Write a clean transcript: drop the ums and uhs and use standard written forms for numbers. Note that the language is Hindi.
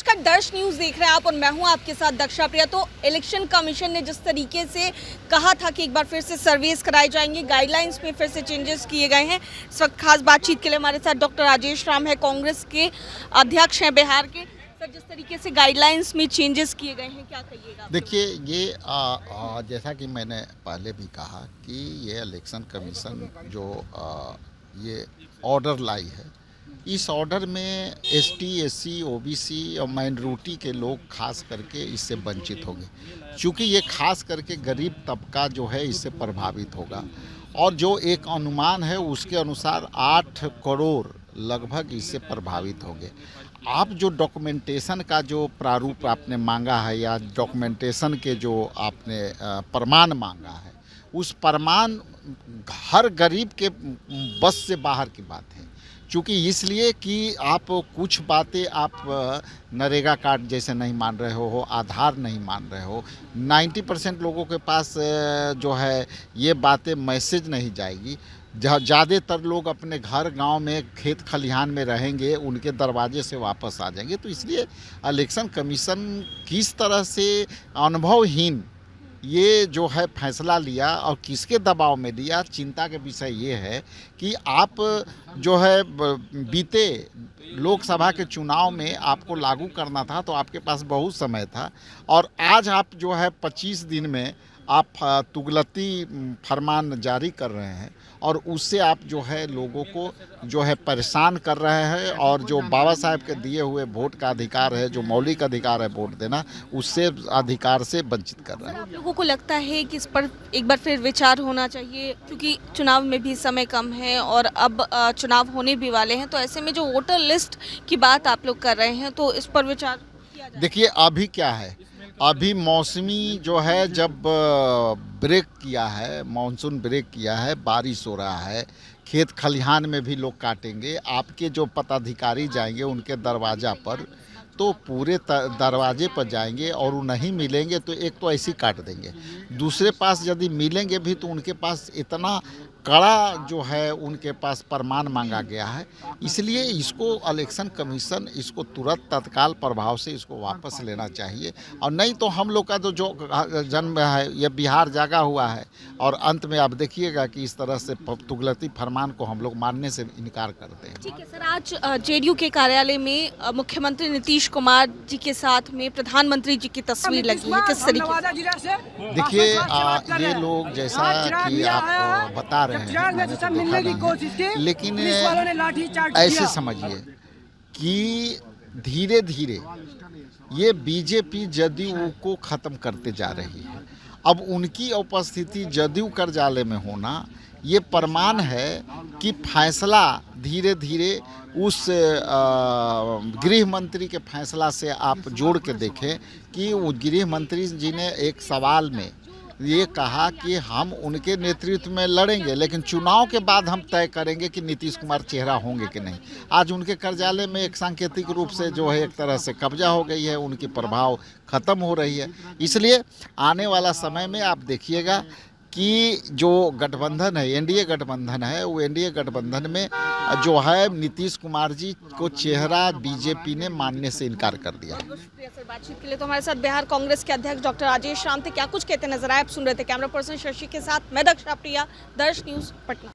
नमस्कार, दर्श न्यूज़ देख रहे हैं आप और मैं हूं आपके साथ दक्षा प्रिया। तो इलेक्शन कमीशन ने जिस तरीके से कहा था कि एक बार फिर से सर्वेस कराए जाएंगे, गाइडलाइंस में फिर से चेंजेस किए गए हैं। इस वक्त खास बातचीत के लिए हमारे साथ डॉक्टर राजेश राम है, कांग्रेस के अध्यक्ष हैं बिहार के। सर, जिस तरीके से गाइडलाइंस में चेंजेस किए गए हैं, क्या कहिएगा? देखिए, ये जैसा कि मैंने पहले भी कहा कि ये इलेक्शन कमीशन जो ये ऑर्डर लाई है, इस ऑर्डर में एसटी, एससी, ओबीसी और माइनॉरिटी के लोग खास करके इससे वंचित होंगे, क्योंकि ये खास करके गरीब तबका जो है इससे प्रभावित होगा। और जो एक अनुमान है उसके अनुसार 8 करोड़ लगभग इससे प्रभावित होंगे। आप जो डॉक्यूमेंटेशन का जो प्रारूप आपने मांगा है या डॉक्यूमेंटेशन के जो आपने प्रमाण मांगा है, उस प्रमाण हर गरीब के बस से बाहर की बात है। क्योंकि इसलिए कि आप कुछ बातें आप नरेगा कार्ड जैसे नहीं मान रहे हो, आधार नहीं मान रहे हो। 90% लोगों के पास जो है ये बातें मैसेज नहीं जाएगी। जहाँ ज़्यादातर लोग अपने घर गांव में खेत खलिहान में रहेंगे, उनके दरवाजे से वापस आ जाएंगे। तो इसलिए इलेक्शन कमीशन किस तरह से अनुभवहीन ये जो है फैसला लिया और किसके दबाव में लिया, चिंता के विषय ये है कि आप जो है बीते लोकसभा के चुनाव में आपको लागू करना था, तो आपके पास बहुत समय था। और आज आप जो है 25 दिन में आप तुगलती फरमान जारी कर रहे हैं और उससे आप जो है लोगों को जो है परेशान कर रहे हैं। और जो बाबा साहेब के दिए हुए वोट का अधिकार है, जो मौलिक अधिकार है वोट देना, उससे अधिकार से वंचित कर रहे हैं। आप लोगों को लगता है कि इस पर एक बार फिर विचार होना चाहिए, क्योंकि चुनाव में भी समय कम है और अब चुनाव होने भी वाले हैं, तो ऐसे में जो वोटर लिस्ट की बात आप लोग कर रहे हैं, तो इस पर विचार किया जाए? देखिए, अभी क्या है, अभी मौसमी जो है जब ब्रेक किया है, मानसून ब्रेक किया है, बारिश हो रहा है, खेत खलिहान में भी लोग काटेंगे। आपके जो पदाधिकारी जाएंगे उनके दरवाज़ा पर, तो पूरे दरवाजे पर जाएंगे और वो नहीं मिलेंगे तो एक तो ऐसे ही काट देंगे। दूसरे पास यदि मिलेंगे भी तो उनके पास इतना कड़ा जो है उनके पास प्रमाण मांगा गया है। इसलिए इसको इलेक्शन कमीशन इसको तुरंत तत्काल प्रभाव से इसको वापस लेना चाहिए। और नहीं तो हम लोग का तो जो जन्म है, ये बिहार जागा हुआ है और अंत में आप देखिएगा कि इस तरह से तुगलती फरमान को हम लोग मानने से इनकार करते हैं। ठीक है सर, आज जेडीयू के कार्यालय में मुख्यमंत्री नीतीश कुमार जी के साथ में प्रधानमंत्री जी की तस्वीर लगी है, किस तरीके से? देखिए, ये लोग जैसा कि आप बता रहे हैं, मैंने तो देखा नहीं है, लेकिन ऐसे समझिए कि धीरे धीरे ये बीजेपी जदयू को ख़त्म करते जा रही है। अब उनकी उपस्थिति जदयू कार्यालय में होना ये प्रमाण है कि फैसला धीरे धीरे उस गृह मंत्री के फैसला से आप जोड़ के देखें कि वो गृह मंत्री जी ने एक सवाल में ये कहा कि हम उनके नेतृत्व में लड़ेंगे, लेकिन चुनाव के बाद हम तय करेंगे कि नीतीश कुमार चेहरा होंगे कि नहीं। आज उनके कार्यालय में एक सांकेतिक रूप से जो है एक तरह से कब्जा हो गई है, उनकी प्रभाव खत्म हो रही है। इसलिए आने वाला समय में आप देखिएगा कि जो गठबंधन है, एनडीए गठबंधन है, वो एनडीए गठबंधन में जो है नीतीश कुमार जी को चेहरा बीजेपी ने मानने से इनकार कर दिया। बातचीत के लिए तो हमारे साथ बिहार कांग्रेस के अध्यक्ष डॉक्टर राजेश राम थे। क्या कुछ कहते नजर आए, आप सुन रहे थे। कैमरा पर्सन शशि के साथ मैं दक्षा प्रिया, दर्श न्यूज़ पटना।